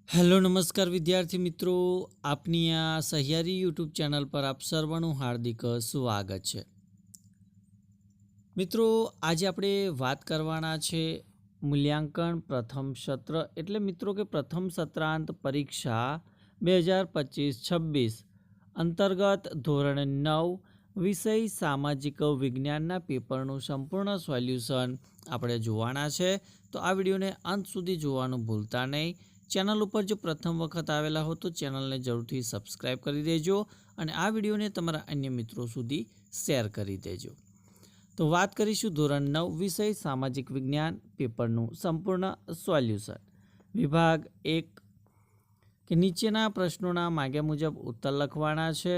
Hello નમસ્કાર વિદ્યાર્થી મિત્રો, આપની આ સહિયારી યુટ્યુબ ચેનલ પર આપ સર્વનું હાર્દિક સ્વાગત છે. મિત્રો, આજે આપણે વાત કરવાના છે મૂલ્યાંકન પ્રથમ સત્ર એટલે મિત્રો કે પ્રથમ સત્રાંત પરીક્ષા 2025-26 અંતર્ગત ધોરણ 9 વિષય સામાજિક વિજ્ઞાનના પેપરનું સંપૂર્ણ સોલ્યુશન આપણે જોવાના છે. તો આ વિડીયોને અંત સુધી જોવાનું ભૂલતા નહીં. ચેનલ ઉપર જો પ્રથમ વખત આવેલા હો તો ચેનલને જરૂરથી સબસ્ક્રાઈબ કરી દેજો અને આ વિડીયોને તમારા અન્ય મિત્રો સુધી શેર કરી દેજો. તો વાત કરીશું ધોરણ 9 વિષય સામાજિક વિજ્ઞાન પેપરનું સંપૂર્ણ સોલ્યુશન. વિભાગ 1 કે નીચેના પ્રશ્નોના માગ્યા મુજબ ઉત્તર લખવાના છે,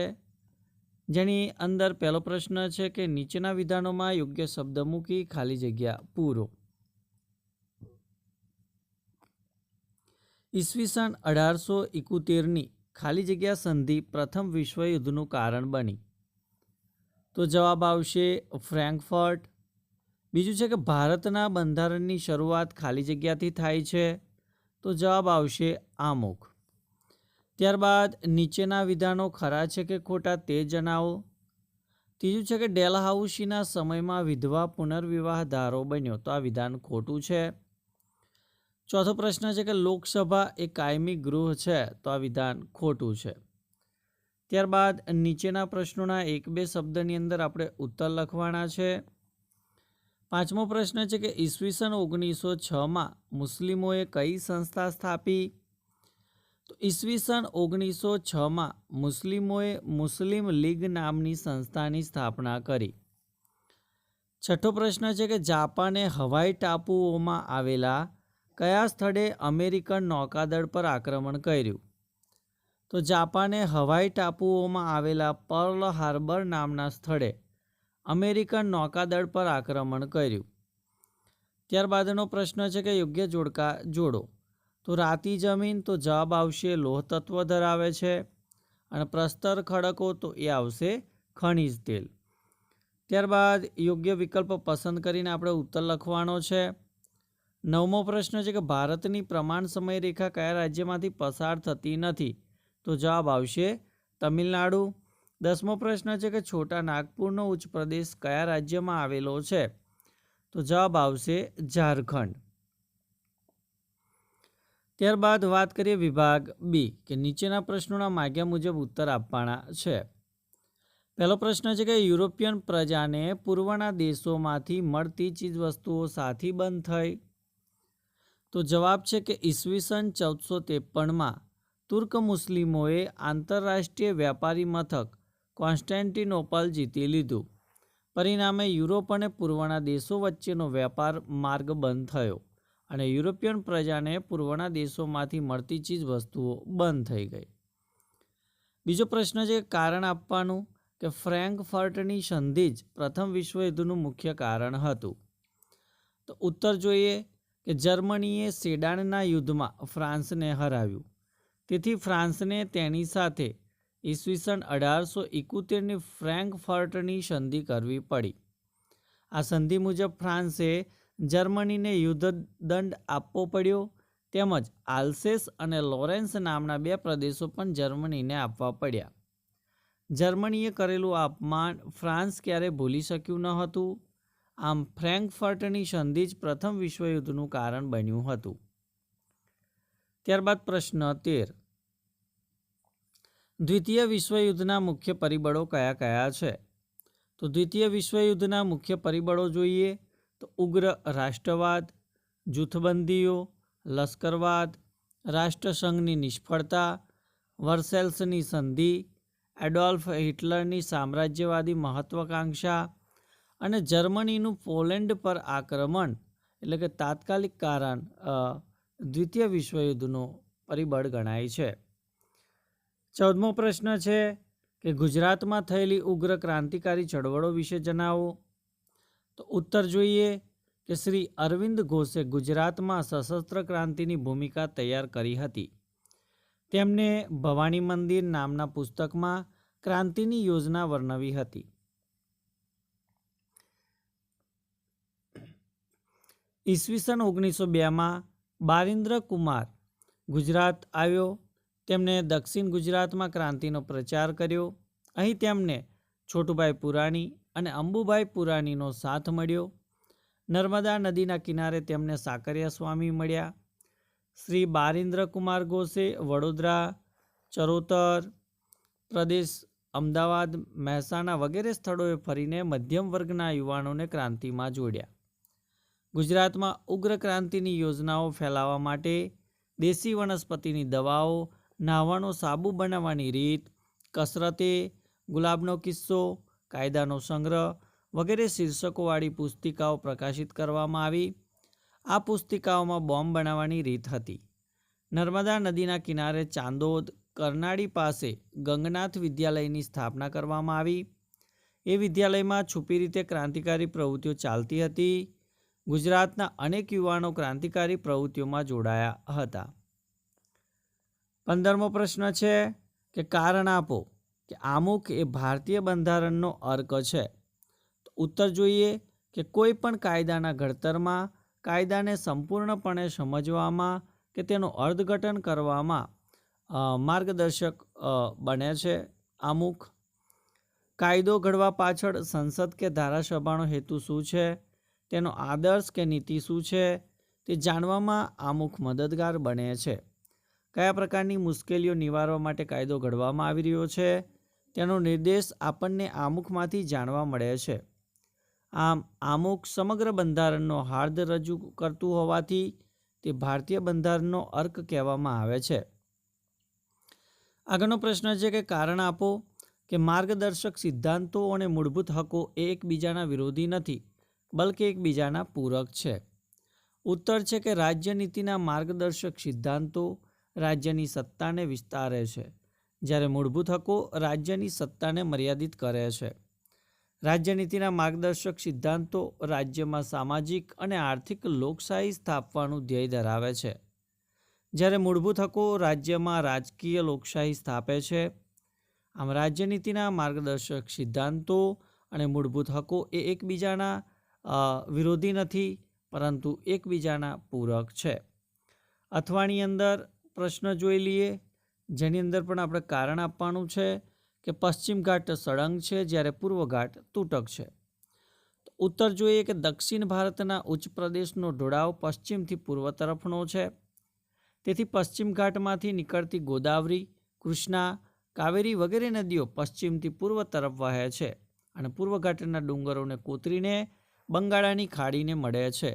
જેની અંદર પહેલો પ્રશ્ન છે કે નીચેના વિધાનોમાં યોગ્ય શબ્દ મૂકી ખાલી જગ્યા પૂરો. ઈસવીસન 1871ની ખાલી જગ્યા સંધિ પ્રથમ વિશ્વયુદ્ધનું કારણ બની. તો જવાબ આવશે ફ્રેન્કફર્ટ. બીજું છે કે ભારતના બંધારણની શરૂઆત ખાલી જગ્યાથી થાય છે. તો જવાબ આવશે આમુખ. ત્યારબાદ નીચેના વિધાનો ખરા છે કે ખોટા તે જણાવો. ત્રીજું છે કે ડેલહાઉસીના સમયમાં વિધવા પુનર્વિવાહ ધારો બન્યો. તો આ વિધાન ખોટું છે. ચોથો પ્રશ્ન છે કે લોકસભા એ કાયમી ગૃહ છે. તો આ વિધાન ખોટું છે. ત્યારબાદ નીચેના પ્રશ્નોના 1-2 શબ્દની અંદર આપણે ઉત્તર લખવાના છે. પાંચમો પ્રશ્ન છે કે ઈસવીસન 1906માં મુસ્લિમોએ કઈ સંસ્થા સ્થાપી. તો ઈસવીસન 1906માં મુસ્લિમોએ મુસ્લિમ લીગ નામની સંસ્થાની સ્થાપના કરી. છઠ્ઠો પ્રશ્ન છે કે જાપાને હવાઈ ટાપુઓમાં આવેલા કયા સ્થળે અમેરિકન નૌકાદળ પર આક્રમણ કર્યું. તો જાપાને હવાઈ ટાપુઓમાં આવેલા પર્લ હાર્બર નામના સ્થળે અમેરિકન નૌકાદળ પર આક્રમણ કર્યું. ત્યારબાદનો પ્રશ્ન છે કે યોગ્ય જોડકા જોડો. તો રાતી જમીન, તો જવાબ આવશે લોહ તત્વ ધરાવે છે. અને પ્રસ્તર ખડકો, તો એ આવશે ખનિજ તેલ. ત્યારબાદ યોગ્ય વિકલ્પ પસંદ કરીને આપણે ઉત્તર લખવાનો છે. 9મો પ્રશ્ન છે કે ભારતની પ્રમાણ સમયરેખા કયા રાજ્યમાંથી પસાર થતી નથી. તો જવાબ આવશે તમિલનાડુ. 10મો પ્રશ્ન છે કે છોટા નાગપુરનો ઉચ્ચ પ્રદેશ કયા રાજ્યમાં આવેલો છે. તો જવાબ આવશે ઝારખંડ. ત્યારબાદ વાત કરીએ વિભાગ 2 કે નીચેના પ્રશ્નોના માગ્યા મુજબ ઉત્તર આપવાના છે. પહેલો પ્રશ્ન છે કે યુરોપિયન પ્રજાને પૂર્વના દેશોમાંથી મળતી ચીજવસ્તુઓ સાથી બંધ થઈ. તો જવાબ છે કે ઈસવીસન 1453માં તુર્ક મુસ્લિમોએ આંતરરાષ્ટ્રીય વ્યાપારી મથક કોન્સ્ટેન્ટિનોપલ જીતી લીધું. પરિણામે યુરોપ અને પૂર્વના દેશો વચ્ચેનો વેપાર માર્ગ બંધ થયો અને યુરોપિયન પ્રજાને પૂર્વના દેશોમાંથી મળતી ચીજ વસ્તુઓ બંધ થઈ ગઈ. બીજો પ્રશ્ન છે કારણ આપવાનું કે ફ્રેન્કફર્ટની સંધિ જ પ્રથમ વિશ્વયુદ્ધનું મુખ્ય કારણ હતું. તો ઉત્તર જોઈએ કે જર્મનીએ સેડાનના યુદ્ધમાં ફ્રાન્સને હરાવ્યું. તેથી ફ્રાન્સને તેની સાથે ઈસવીસન 1871ની ફ્રેન્કફર્ટની સંધિ કરવી પડી. આ સંધિ મુજબ ફ્રાન્સે જર્મનીને યુદ્ધ દંડ આપવો પડ્યો. તેમજ આલ્સેસ અને લોરેન્સ નામના 2 પ્રદેશો પણ જર્મનીને આપવા પડ્યા. જર્મનીએ કરેલું અપમાન ફ્રાન્સ ક્યારેય ભૂલી શક્યું ન હતું. આમ ફ્રેન્કફર્ટની સંધિ જ પ્રથમ વિશ્વયુદ્ધનું કારણ બન્યું હતું. ત્યારબાદ પ્રશ્ન 13. દ્વિતીય વિશ્વયુદ્ધના મુખ્ય પરિબળો કયા કયા છે. તો દ્વિતીય વિશ્વયુદ્ધના મુખ્ય પરિબળો જોઈએ તો ઉગ્ર રાષ્ટ્રવાદ, જૂથબંધીઓ, લશ્કરવાદ, રાષ્ટ્રસંઘની નિષ્ફળતા, વર્સેલ્સની સંધિ, એડોલ્ફ હિટલરની સામ્રાજ્યવાદી મહત્વાકાંક્ષા અને જર્મનીનું પોલેન્ડ પર આક્રમણ એટલે કે તાત્કાલિક કારણ દ્વિતીય વિશ્વયુદ્ધનું પરિબળ ગણાય છે. 14મો પ્રશ્ન છે કે ગુજરાતમાં થયેલી ઉગ્ર ક્રાંતિકારી ચળવળો વિશે જણાવો. તો ઉત્તર જોઈએ કે શ્રી અરવિંદ ઘોષે ગુજરાતમાં સશસ્ત્ર ક્રાંતિની ભૂમિકા તૈયાર કરી હતી. તેમને ભવાની મંદિર નામના પુસ્તકમાં ક્રાંતિની યોજના વર્ણવી હતી. ઈસવીસન 1902માં બારિન્દ્ર કુમાર ગુજરાત આવ્યો. તેમણે દક્ષિણ ગુજરાતમાં ક્રાંતિનો પ્રચાર કર્યો. અહીં તેમને છોટુભાઈ પુરાણી અને અંબુભાઈ પુરાણીનો સાથ મળ્યો. નર્મદા નદીના કિનારે તેમને સાકરિયા સ્વામી મળ્યા. શ્રી બારિન્દ્ર કુમાર ઘોષે વડોદરા, ચરોતર પ્રદેશ, અમદાવાદ, મહેસાણા વગેરે સ્થળોએ ફરીને મધ્યમ વર્ગના યુવાનોને ક્રાંતિમાં જોડ્યા. ગુજરાતમાં ઉગ્ર ક્રાંતિની યોજનાઓ ફેલાવવા માટે દેશી વનસ્પતિની દવાઓ, નાહવાનો સાબુ બનાવવાની રીત, કસરતે, ગુલાબનો કિસ્સો, કાયદાનો સંગ્રહ વગેરે શીર્ષકોવાળી પુસ્તિકાઓ પ્રકાશિત કરવામાં આવી. આ પુસ્તિકાઓમાં બોમ્બ બનાવવાની રીત હતી. નર્મદા નદીના કિનારે ચાંદોદ, કરનાળી પાસે ગંગનાથ વિદ્યાલયની સ્થાપના કરવામાં આવી. એ વિદ્યાલયમાં છુપી રીતે ક્રાંતિકારી પ્રવૃત્તિઓ ચાલતી હતી. ગુજરાતના અનેક યુવાનો ક્રાંતિકારી પ્રવૃત્તિઓમાં જોડાયા હતા. 15મો પ્રશ્ન છે કે કારણ આપો કે આમુખ એ ભારતીય બંધારણનો અર્ક છે. તો ઉત્તર જોઈએ કે કોઈ પણ કાયદાના ઘડતરમાં કાયદાને સંપૂર્ણપણે સમજવામાં કે તેનું અર્થઘટન કરવામાં માર્ગદર્શક બને છે આમુખ. કાયદો ઘડવા પાછળ સંસદ કે ધારાસભાનો હેતુ શું છે, તેનો આદર્શ કે નીતિ શું છે, તે જાણવામાં આમુખ મદદગાર બને છે. કયા પ્રકારની મુશ્કેલીઓ નિવારવા માટે કાયદો ઘડવામાં આવી રહ્યો છે, તેનો નિર્દેશ આપણને આમુખમાંથી જાણવા મળે છે. આમ આમુખ સમગ્ર બંધારણનો હાર્દ રજૂ કરતું હોવાથી તે ભારતીય બંધારણનો અર્ક કહેવામાં આવે છે. આગળનો પ્રશ્ન છે કે કારણ આપો કે માર્ગદર્શક સિદ્ધાંતો અને મૂળભૂત હકો એ એકબીજાના વિરોધી નથી, બલકે એકબીજાના પૂરક છે. ઉત્તર છે કે રાજ્યનીતિના માર્ગદર્શક સિદ્ધાંતો રાજ્યની સત્તાને વિસ્તારે છે, જ્યારે મૂળભૂત હકો રાજ્યની સત્તાને મર્યાદિત કરે છે. રાજ્યનીતિના માર્ગદર્શક સિદ્ધાંતો રાજ્યમાં સામાજિક અને આર્થિક લોકશાહી સ્થાપવાનું ધ્યેય ધરાવે છે, જ્યારે મૂળભૂત હકો રાજ્યમાં રાજકીય લોકશાહી સ્થાપે છે. આમ રાજ્યનીતિના માર્ગદર્શક સિદ્ધાંતો અને મૂળભૂત હકો એ એકબીજાના વિરોધી નથી, પરંતુ એકબીજાના પૂરક છે. અથવાની અંદર પ્રશ્ન જોઈ લઈએ, જેની અંદર પણ આપણે કારણ આપવાનું છે કે પશ્ચિમ ઘાટ સળંગ છે, જ્યારે પૂર્વ ઘાટ તૂટક છે. ઉત્તર જોઈએ કે દક્ષિણ ભારતના ઉચ્ચ પ્રદેશનો ઢોળાવ પશ્ચિમથી પૂર્વ તરફનો છે. તેથી પશ્ચિમ ઘાટમાંથી નીકળતી ગોદાવરી, કૃષ્ણા, કાવેરી વગેરે નદીઓ પશ્ચિમથી પૂર્વ તરફ વહે છે અને પૂર્વ ઘાટના ડુંગરોને કોતરીને બંગાળાની ખાડીને મળે છે.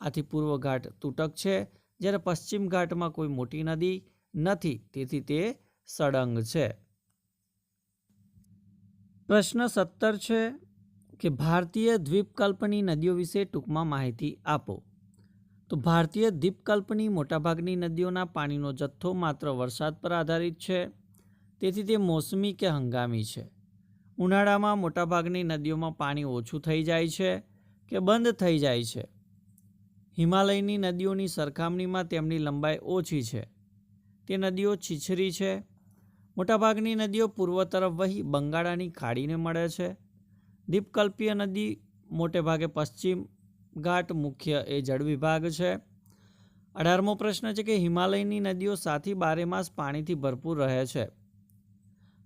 આથી પૂર્વ ઘાટ તૂટક છે, જ્યારે પશ્ચિમ ઘાટમાં કોઈ મોટી નદી નથી, તેથી તે સળંગ છે. પ્રશ્ન 17 છે કે ભારતીય દ્વીપકલ્પની નદીઓ વિશે ટૂંકમાં માહિતી આપો. તો ભારતીય દ્વીપકલ્પની મોટાભાગની નદીઓના પાણીનો જથ્થો માત્ર વરસાદ પર આધારિત છે, તેથી તે મોસમી કે હંગામી છે. ઉનાળામાં મોટાભાગની નદીઓમાં પાણી ઓછું થઈ જાય છે કે બંધ થઈ જાય છે. હિમાલયની નદીઓની સરખામણીમાં તેમની લંબાઈ ઓછી છે. તે નદીઓ છીછરી છે. મોટાભાગની નદીઓ પૂર્વ તરફ વહી બંગાળાની ખાડીને મળે છે. દ્વીપકલ્પીય નદી મોટે ભાગે પશ્ચિમ ઘાટ મુખ્ય એ જળ વિભાગ છે. 18મો પ્રશ્ન છે કે હિમાલયની નદીઓ સાથી બારેમાસ પાણીથી ભરપૂર રહે છે.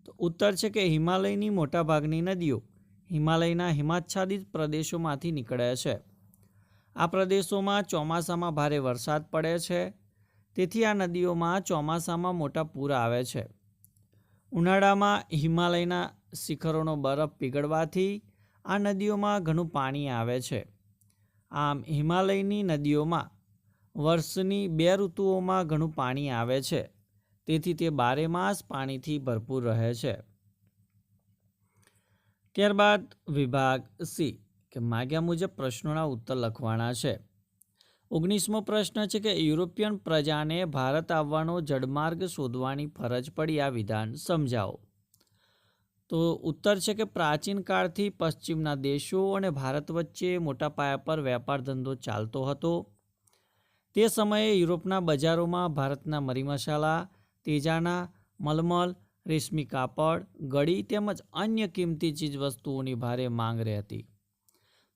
તો ઉત્તર છે કે હિમાલયની મોટાભાગની નદીઓ હિમાલયના હિમાચ્છાદિત પ્રદેશોમાંથી નીકળે છે. આ પ્રદેશોમાં ચોમાસામાં ભારે વરસાદ પડે છે, તેથી આ નદીઓમાં ચોમાસામાં મોટા પૂર આવે છે. ઉનાળામાં હિમાલયના શિખરોનો બરફ પીગળવાથી આ નદીઓમાં ઘણું પાણી આવે છે. આમ હિમાલયની નદીઓમાં વર્ષની 2 ઋતુઓમાં ઘણું પાણી આવે છે, તેથી તે બારેમાસ પાણીથી ભરપૂર રહે છે. ત્યારબાદ વિભાગ સી કે માગ્યા મુજબ પ્રશ્નોના ઉત્તર લખવાના છે. 19મો પ્રશ્ન છે કે યુરોપિયન પ્રજાને ભારત આવવાનો જળમાર્ગ શોધવાની ફરજ પડી, આ વિધાન સમજાવો. તો ઉત્તર છે કે પ્રાચીન કાળથી પશ્ચિમના દેશો અને ભારત વચ્ચે મોટા પાયા પર વેપાર ધંધો ચાલતો હતો. તે સમયે યુરોપના બજારોમાં ભારતના મરી મસાલા, તેજાના, મલમલ, રેશમી કાપડ, ગળી તેમજ અન્ય કિંમતી ચીજવસ્તુઓની ભારે માંગ રહેતી.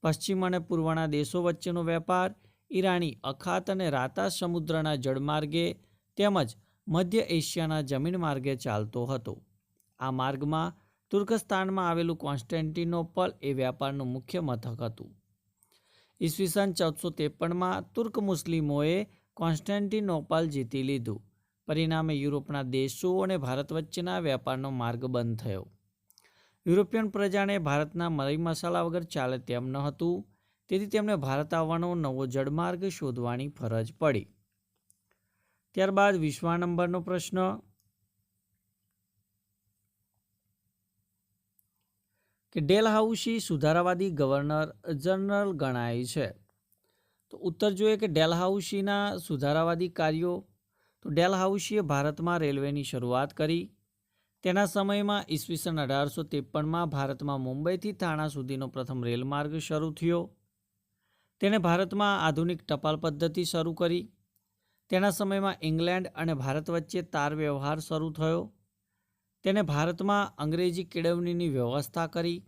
પશ્ચિમ અને પૂર્વના દેશો વચ્ચેનો વેપાર ઈરાની અખાત અને રાતા સમુદ્રના જળમાર્ગે તેમજ મધ્ય એશિયાના જમીન માર્ગે ચાલતો હતો. આ માર્ગમાં તુર્કસ્તાનમાં આવેલું કોન્સ્ટેન્ટિનોપલ એ વ્યાપારનું મુખ્ય મથક હતું. ઈસવીસન 1453માં તુર્ક મુસ્લિમોએ કોન્સ્ટેન્ટિનોપલ જીતી લીધું. પરિણામે યુરોપના દેશો અને ભારત વચ્ચેના વ્યાપારનો માર્ગ બંધ થયો. યુરોપિયન પ્રજાને ભારતના મરી મસાલા વગર ચાલે તેમ ન હતું, તેથી તેમને ભારત આવવાનો નવો જળમાર્ગ શોધવાની ફરજ પડી. ત્યારબાદ 20મા નંબરનો પ્રશ્ન, કે ડેલહાઉસી સુધારાવાદી ગવર્નર જનરલ ગણાય છે. તો ઉત્તર જોઈએ કે ડેલહાઉસીના સુધારાવાદી કાર્યો. તો ડેલહાઉસીએ ભારતમાં રેલવેની શરૂઆત કરી. તેના સમયમાં ઈસવીસન 1853માં ભારતમાં મુંબઈથી થાણા સુધીનો પ્રથમ રેલમાર્ગ શરૂ થયો. તેણે ભારતમાં આધુનિક ટપાલ પદ્ધતિ શરૂ કરી. તેના સમયમાં ઇંગ્લેન્ડ અને ભારત વચ્ચે તાર વ્યવહાર શરૂ થયો. તેણે ભારતમાં અંગ્રેજી કેળવણીની વ્યવસ્થા કરી.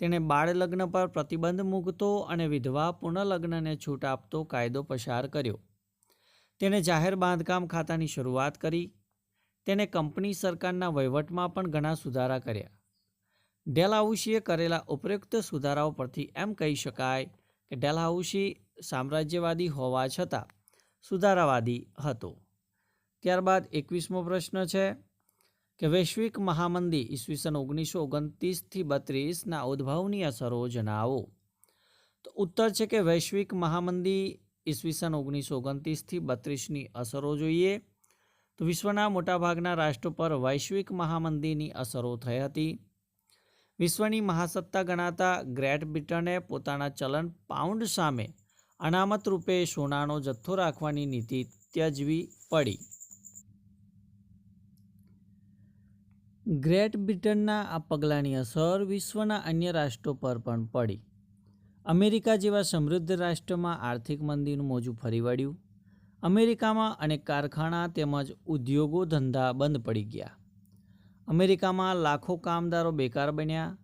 તેણે બાળ લગ્ન પર પ્રતિબંધ મૂકતો અને વિધવા પુનઃલગ્નને છૂટ આપતો કાયદો પસાર કર્યો. તેણે જાહેર બાંધકામ ખાતાની શરૂઆત કરી. તેણે કંપની સરકારના વહીવટમાં પણ ઘણા સુધારા કર્યા. ડેલહાઉસીએ કરેલા ઉપરોક્ત સુધારાઓ પરથી એમ કહી શકાય કે ડેલહાઉસી સામ્રાજ્યવાદી હોવા છતાં સુધારાવાદી હતો. ત્યારબાદ 21મો પ્રશ્ન છે કે વૈશ્વિક મહામંદી ઈસવીસન 1929-32ના ઉદ્ભવની અસરો જણાવો. તો ઉત્તર છે કે વૈશ્વિક મહામંદી ઈસવીસન 1929-32ની અસરો જોઈએ તો વિશ્વના મોટાભાગના રાષ્ટ્રો પર વૈશ્વિક મહામંદીની અસરો થઈ હતી. વિશ્વની મહાસત્તા ગણાતા ગ્રેટ બ્રિટને પોતાના ચલણ પાઉન્ડ સામે અનામત રૂપે સોનાનો જથ્થો રાખવાની નીતિ ત્યજવી પડી. ગ્રેટ બ્રિટનના આ પગલાંની અસર વિશ્વના અન્ય રાષ્ટ્રો પર પણ પડી. અમેરિકા જેવા સમૃદ્ધ રાષ્ટ્રમાં આર્થિક મંદીનું મોજું ફરી વળ્યું. અમેરિકામાં અનેક કારખાના તેમજ ઉદ્યોગો ધંધા બંધ પડી ગયા. અમેરિકામાં લાખો કામદારો બેકાર બન્યા.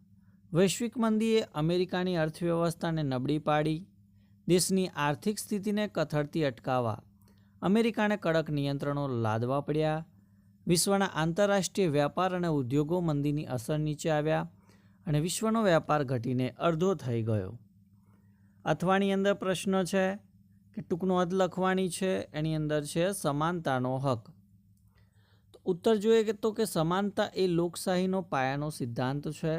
વૈશ્વિક મંદીએ અમેરિકાની અર્થવ્યવસ્થાને નબળી પાડી. દેશની આર્થિક સ્થિતિને કથળતી અટકાવવા અમેરિકાને કડક નિયંત્રણો લાદવા પડ્યા. વિશ્વના આંતરરાષ્ટ્રીય વ્યાપાર અને ઉદ્યોગો મંદીની અસર નીચે આવ્યા અને વિશ્વનો વ્યાપાર ઘટીને અડધો થઈ ગયો. અથવાની અંદર પ્રશ્ન છે કે ટૂંકનો અર્થ લખવાની છે. એની અંદર છે સમાનતાનો હક. તો ઉત્તર જોઈએ તો કે સમાનતા એ લોકશાહીનો પાયાનો સિદ્ધાંત છે.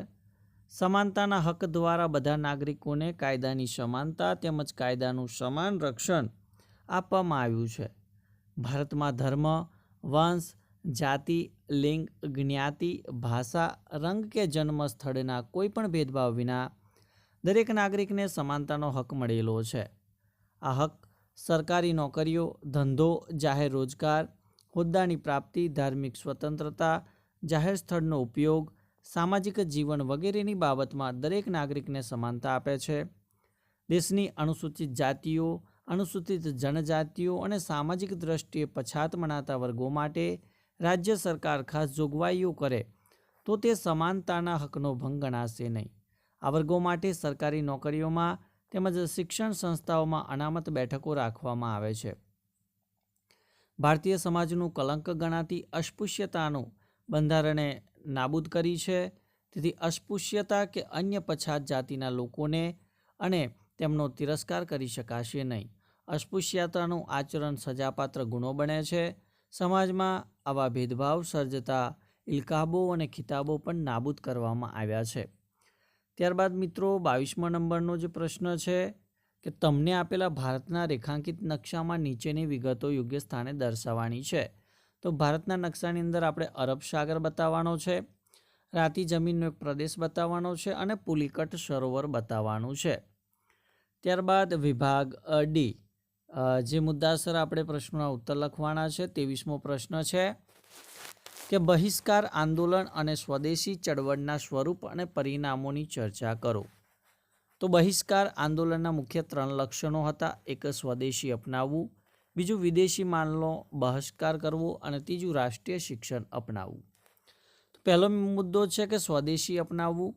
સમાનતાના હક દ્વારા બધા નાગરિકોને કાયદાની સમાનતા તેમજ કાયદાનું સમાન રક્ષણ આપવામાં આવ્યું છે. ભારતમાં ધર્મ, વંશ, જાતિ, લિંગ, જ્ઞાતિ, ભાષા, રંગ કે જન્મ સ્થળના કોઈ પણ ભેદભાવ વિના દરેક નાગરિકને સમાનતાનો હક મળેલો છે. આ હક સરકારી નોકરીઓ, ધંધો, જાહેર રોજગાર, હોદ્દાની પ્રાપ્તિ, ધાર્મિક સ્વતંત્રતા, જાહેર સ્થળનો ઉપયોગ, સામાજિક જીવન વગેરેની બાબતમાં દરેક નાગરિકને સમાનતા આપે છે. દેશની અનુસૂચિત જાતિઓ, અનુસૂચિત જનજાતિઓ અને સામાજિક દ્રષ્ટિએ પછાત મનાતા વર્ગો માટે રાજ્ય સરકાર ખાસ જોગવાઈઓ કરે તો તે સમાનતાના હકનો ભંગ ગણાશે નહીં. આ વર્ગો માટે સરકારી નોકરીઓમાં તેમજ શિક્ષણ સંસ્થાઓમાં અનામત બેઠકો રાખવામાં આવે છે. ભારતીય સમાજનું કલંક ગણાતી અસ્પૃશ્યતાનું બંધારણે નાબૂદ કરી છે. તેથી અસ્પૃશ્યતા કે અન્ય પછાત જાતિના લોકોને અને તેમનો તિરસ્કાર કરી શકાશે નહીં. અસ્પૃશ્યતાનું આચરણ સજાપાત્ર ગુનો બને છે. સમાજમાં આવા ભેદભાવ સર્જતા ઇલકાબો અને ખિતાબો પણ નાબૂદ કરવામાં આવ્યા છે. ત્યારબાદ મિત્રો 22મા નંબરનો જે પ્રશ્ન છે કે તમને આપેલા ભારતના રેખાંકિત નકશામાં નીચેની વિગતો યોગ્ય સ્થાને દર્શાવવાની છે. તો ભારતના નકશાની અંદર આપણે અરબ સાગર બતાવવાનો છે, રાતી જમીનનો એક પ્રદેશ બતાવવાનો છે અને પુલિકટ સરોવર બતાવવાનું છે. ત્યારબાદ વિભાગ ડી જે મુદ્દાસર આપણે પ્રશ્નોના ઉત્તર લખવાના છે. 23મો પ્રશ્ન છે કે બહિષ્કાર આંદોલન અને સ્વદેશી ચળવળના સ્વરૂપ અને પરિણામોની ચર્ચા કરો. તો બહિષ્કાર આંદોલનના મુખ્ય 3 લક્ષણો હતા. એક સ્વદેશી અપનાવવું, બીજું વિદેશી માલનો બહિષ્કાર કરવો અને ત્રીજું રાષ્ટ્રીય શિક્ષણ અપનાવવું. તો પહેલો મુદ્દો છે કે સ્વદેશી અપનાવવું.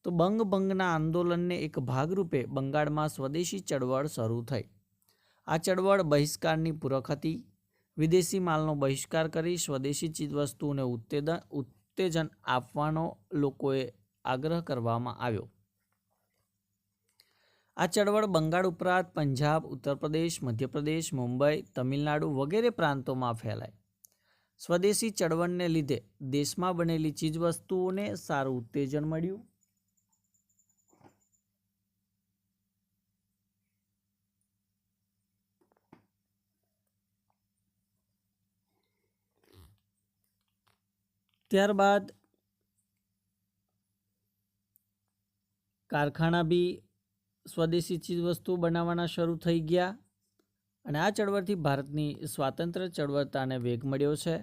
તો બંગભંગના આંદોલનને એક ભાગરૂપે બંગાળમાં સ્વદેશી ચળવળ શરૂ થઈ. આ ચળવળ બહિષ્કારની પૂરક હતી. વિદેશી માલનો બહિષ્કાર કરી સ્વદેશી ચીજવસ્તુઓને ઉત્તેજન આપવાનો લોકોએ આગ્રહ કરવામાં આવ્યો. આ ચળવળ બંગાળ ઉપરાંત પંજાબ, ઉત્તર પ્રદેશ, મધ્યપ્રદેશ, મુંબઈ, તમિલનાડુ વગેરે પ્રાંતોમાં ફેલાઈ. સ્વદેશી ચળવળને લીધે દેશમાં બનેલી ચીજવસ્તુઓને સારું ઉત્તેજન મળ્યું. ત્યારબાદ કારખાના બી સ્વદેશી ચીજવસ્તુઓ બનાવવાના શરૂ થઈ ગયા અને આ ચળવળથી ભારતની સ્વાતંત્ર્ય ચળવળતાને વેગ મળ્યો છે.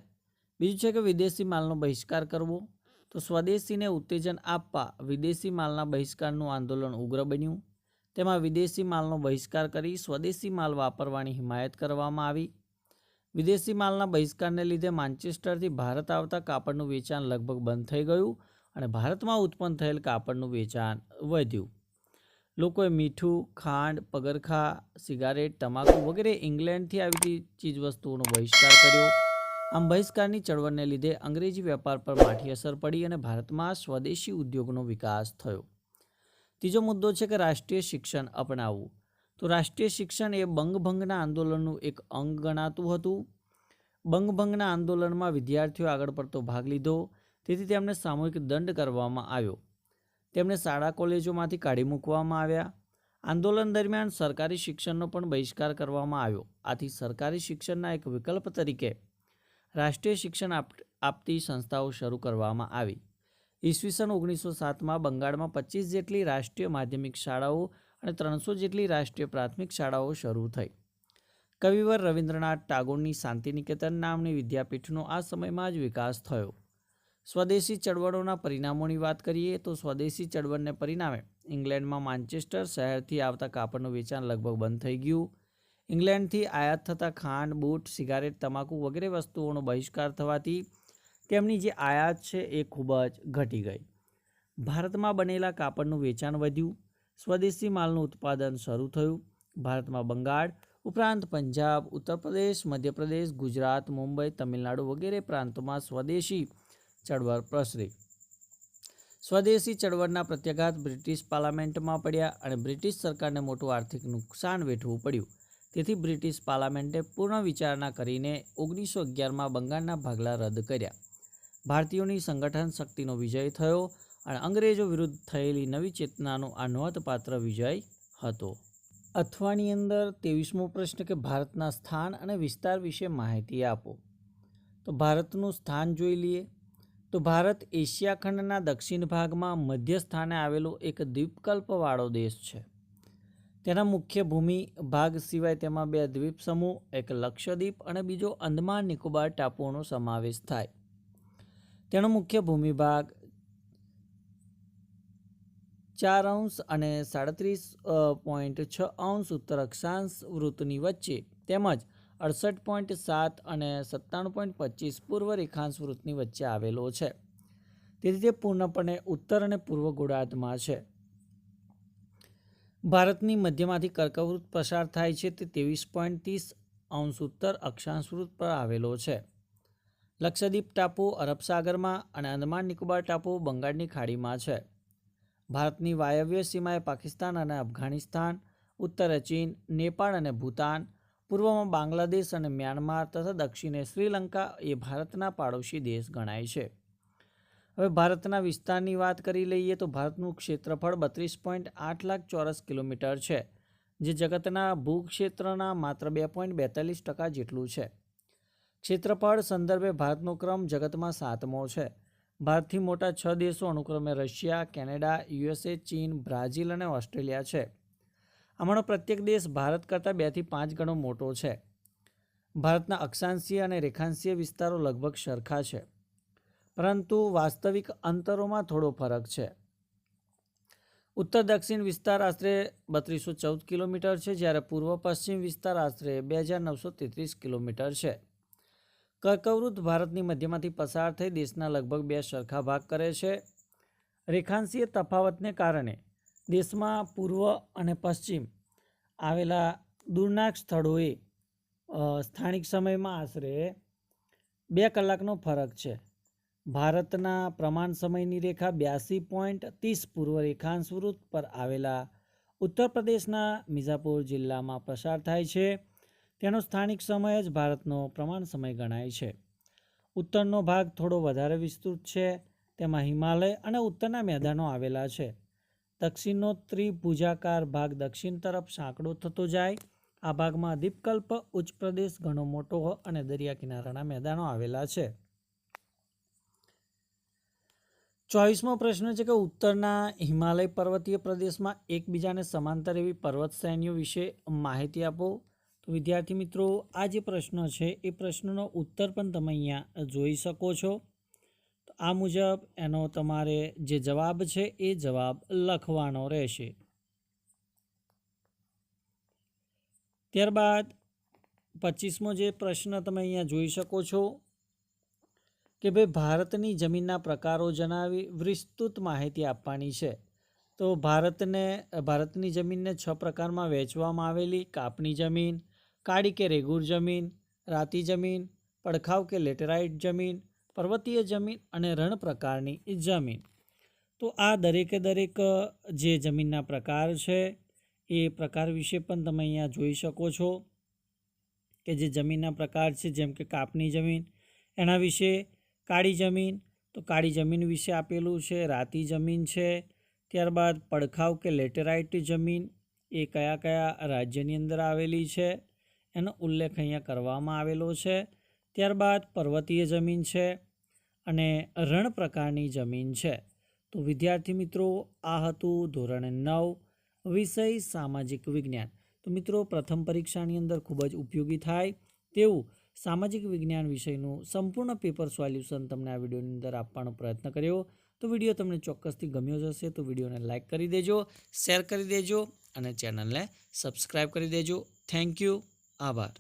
બીજું છે કે વિદેશી માલનો બહિષ્કાર કરવો. તો સ્વદેશીને ઉત્તેજન આપવા વિદેશી માલના બહિષ્કારનું આંદોલન ઉગ્ર બન્યું. તેમાં વિદેશી માલનો બહિષ્કાર કરી સ્વદેશી માલ વાપરવાની હિમાયત કરવામાં આવી. વિદેશી માલના બહિષ્કારને લીધે માન્ચેસ્ટરથી ભારત આવતા કાપડનું વેચાણ લગભગ બંધ થઈ ગયું અને ભારતમાં ઉત્પન્ન થયેલ કાપડનું વેચાણ વધ્યું. લોકોએ મીઠું, ખાંડ, પગરખાં, સિગારેટ, તમાકુ વગેરે ઇંગ્લેન્ડથી આવતી ચીજવસ્તુઓનો બહિષ્કાર કર્યો. આમ બહિષ્કારની ચળવળને લીધે અંગ્રેજી વેપાર પર માઠી અસર પડી અને ભારતમાં સ્વદેશી ઉદ્યોગનો વિકાસ થયો. ત્રીજો મુદ્દો છે કે રાષ્ટ્રીય શિક્ષણ અપનાવવું. તો રાષ્ટ્રીય શિક્ષણ એ બંગભંગના આંદોલનનું એક અંગ ગણાતું હતું. બંગભંગના આંદોલનમાં વિદ્યાર્થીઓ આગળ પડતો ભાગ લીધો, તેથી તેમને સામૂહિક દંડ કરવામાં આવ્યો. તેમને શાળા કોલેજોમાંથી કાઢી મૂકવામાં આવ્યા. આંદોલન દરમિયાન સરકારી શિક્ષણનો પણ બહિષ્કાર કરવામાં આવ્યો. આથી સરકારી શિક્ષણના એક વિકલ્પ તરીકે રાષ્ટ્રીય શિક્ષણ આપતી સંસ્થાઓ શરૂ કરવામાં આવી. ઈસવીસન 1907માં બંગાળમાં 25 જેટલી રાષ્ટ્રીય માધ્યમિક શાળાઓ અને 300 જેટલી રાષ્ટ્રીય પ્રાથમિક શાળાઓ શરૂ થઈ. કવિવર રવિન્દ્રનાથ ટાગોરની શાંતિનિકેતન નામની વિદ્યાપીઠનો આ સમયમાં જ વિકાસ થયો. સ્વદેશી ચળવળોના પરિણામોની વાત કરીએ તો સ્વદેશી ચળવળને પરિણામે ઇંગ્લેન્ડમાં માન્ચેસ્ટર શહેરથી આવતા કાપડનું વેચાણ લગભગ બંધ થઈ ગયું. ઇંગ્લેન્ડથી આયાત થતા ખાંડ, બૂટ, સિગારેટ, તમાકુ વગેરે વસ્તુઓનો બહિષ્કાર થવાથી તેમની જે આયાત છે એ ખૂબ જ ઘટી ગઈ. ભારતમાં બનેલા કાપડનું વેચાણ વધ્યું. સ્વદેશી માલનું ઉત્પાદન શરૂ થયું. ભારતમાં બંગાળ ઉપરાંત પંજાબ, ઉત્તર પ્રદેશ, મધ્યપ્રદેશ, ગુજરાત, મુંબઈ, તમિલનાડુ વગેરે પ્રાંતોમાં સ્વદેશી ચળવળ પ્રસરી. સ્વદેશી ચળવળના પ્રત્યાઘાત બ્રિટિશ પાર્લામેન્ટમાં પડ્યા અને બ્રિટિશ સરકારને મોટું આર્થિક નુકસાન વેઠવું પડ્યું. તેથી બ્રિટિશ પાર્લામેન્ટે પૂર્ણ વિચારણા કરીને 1911માં બંગાળના ભાગલા રદ કર્યા. ભારતીયોની સંગઠન શક્તિનો વિજય થયો અને અંગ્રેજો વિરુદ્ધ થયેલી નવી ચેતનાનો આ નોંધપાત્ર વિજય હતો. અથવાની અંદર 23મો પ્રશ્ન કે ભારતના સ્થાન અને વિસ્તાર વિશે માહિતી આપો. તો ભારતનું સ્થાન જોઈ લઈએ. તો ભારત એશિયા ખંડના દક્ષિણ ભાગમાં મધ્ય સ્થાને આવેલો એક દ્વીપકલ્પવાળો દેશ છે. તેના મુખ્ય ભૂમિ ભાગ સિવાય તેમાં 2 દ્વીપ સમૂહ, એક લક્ષદ્વીપ અને બીજો અંદમાન નિકોબાર ટાપુઓનો સમાવેશ થાય. તેનો મુખ્ય ભૂમિભાગ 4° અને 37.6° ઉત્તર અક્ષાંશ વૃત્તની વચ્ચે તેમજ 68.7 અને 97.25 પૂર્વ રેખાંશ વૃત્તની વચ્ચે આવેલો છે. તેથી તે પૂર્ણપણે ઉત્તર અને પૂર્વ ગોળાર્ધમાં છે. ભારતની મધ્યમાંથી કર્કવૃત્ત પસાર થાય છે તે 23.30° ઉત્તર અક્ષાંશ વૃત્ત પર આવેલો છે. લક્ષદ્વીપ ટાપુ અરબ સાગરમાં અને અંદમાન નિકોબાર ટાપુ બંગાળની ખાડીમાં છે. ભારતની વાયવ્ય સીમાએ પાકિસ્તાન અને અફઘાનિસ્તાન, ઉત્તરે ચીન, નેપાળ અને ભૂતાન, પૂર્વમાં બાંગ્લાદેશ અને મ્યાનમાર તથા દક્ષિણે શ્રીલંકા એ ભારતના પાડોશી દેશ ગણાય છે. હવે ભારતના વિસ્તારની વાત કરી લઈએ તો ભારતનું ક્ષેત્રફળ 32.8 લાખ ચોરસ કિલોમીટર છે, જે જગતના ભૂક્ષેત્રના માત્ર 2.42% જેટલું છે. ક્ષેત્રફળ સંદર્ભે ભારતનો ક્રમ જગતમાં 7મો છે. ભારતથી મોટા 6 દેશો અનુક્રમે રશિયા, કેનેડા, USA, ચીન, બ્રાઝિલ અને ઓસ્ટ્રેલિયા છે. આમાંનો પ્રત્યેક દેશ ભારત કરતાં 2 થી 5 ગણો મોટો છે. ભારતના અક્ષાંશીય અને રેખાંશીય વિસ્તારો લગભગ સરખા છે, પરંતુ વાસ્તવિક અંતરોમાં થોડો ફરક છે. ઉત્તર દક્ષિણ વિસ્તાર આશરે 3214 કિલોમીટર છે, જ્યારે પૂર્વ પશ્ચિમ વિસ્તાર આશરે 2933 કિલોમીટર છે. કર્કવૃત્ત ભારતની મધ્યમાંથી પસાર થઈ દેશના લગભગ 2 સરખા ભાગ કરે છે. રેખાંશીય તફાવતને કારણે દેશમાં પૂર્વ અને પશ્ચિમ આવેલા દૂરના સ્થળોએ સ્થાનિક સમયમાં આશરે 2 કલાકનો ફરક છે. ભારતના પ્રમાણ સમયની રેખા 82.30 પૂર્વ રેખાંશ વૃત્ત પર આવેલા ઉત્તર પ્રદેશના મિર્ઝાપુર જિલ્લામાં પસાર થાય છે. તેનો સ્થાનિક સમય જ ભારતનો પ્રમાણ સમય ગણાય છે. ઉત્તરનો ભાગ થોડો વધારે વિસ્તૃત છે. તેમાં હિમાલય અને ઉત્તરના મેદાનો આવેલા છે. દક્ષિણનો ત્રિભુજાકાર ભાગ દક્ષિણ તરફ સાંકડો થતો જાય. આ ભાગમાં દ્વીપકલ્પ ઉચ્ચ પ્રદેશ ઘણો મોટો અને દરિયા કિનારાના મેદાનો આવેલા છે. 24મો પ્રશ્ન છે કે ઉત્તરના હિમાલય પર્વતીય પ્રદેશમાં એકબીજાને સમાંતર એવી પર્વત શ્રેણીઓ વિશે માહિતી આપો. તો વિદ્યાર્થી મિત્રો, આ જે પ્રશ્ન છે એ પ્રશ્નનો ઉત્તર પણ તમે અહીંયા જોઈ શકો છો. તો આ મુજબ એનો તમારે જે જવાબ છે એ જવાબ લખવાનો રહેશે. ત્યારબાદ 25મો જે પ્રશ્ન તમે અહીંયા જોઈ શકો છો કે ભાઈ ભારતની જમીનના પ્રકારો જણાવી વિસ્તૃત માહિતી આપવાની છે. તો ભારતની જમીનને 6 પ્રકારમાં વહેંચવામાં આવેલી: કાપની જમીન, કાળી કે રેગુર જમીન, રાતી જમીન, પડખાવ કે લેટેરાઇટ જમીન, પર્વતીય જમીન અને રણ પ્રકારની જમીન. તો આ દરેકે દરેક જે જમીનના પ્રકાર છે એ પ્રકાર વિશે પણ તમે અહીંયા જોઈ શકો છો કે જે જમીનના પ્રકાર છે, જેમ કે કાપની જમીન એના વિશે, કાળી જમીન તો કાળી જમીન વિશે આપેલું છે, રાતી જમીન છે. ત્યારબાદ પડખાવ કે લેટેરાઇટ જમીન એ કયા કયા રાજ્યની અંદર આવેલી છે એનો ઉલ્લેખ અહીંયા કરવામાં આવેલો છે. ત્યારબાદ પર્વતીય જમીન છે અને રણ પ્રકારની જમીન છે. તો વિદ્યાર્થી મિત્રો, આ હતું ધોરણ 9 વિષય સામાજિક વિજ્ઞાન. તો મિત્રો, પ્રથમ પરીક્ષાની અંદર ખૂબ જ ઉપયોગી થાય તેવું સામાજિક વિજ્ઞાન વિષયનું સંપૂર્ણ પેપર સોલ્યુશન તમને આ વિડીયોની અંદર આપવાનો પ્રયત્ન કર્યો. તો વિડીયો તમને ચોક્કસથી ગમ્યો જ હશે તો વિડીયોને લાઇક કરી દેજો, શેર કરી દેજો અને ચેનલને સબસ્ક્રાઈબ કરી દેજો. Thank you. આભાર.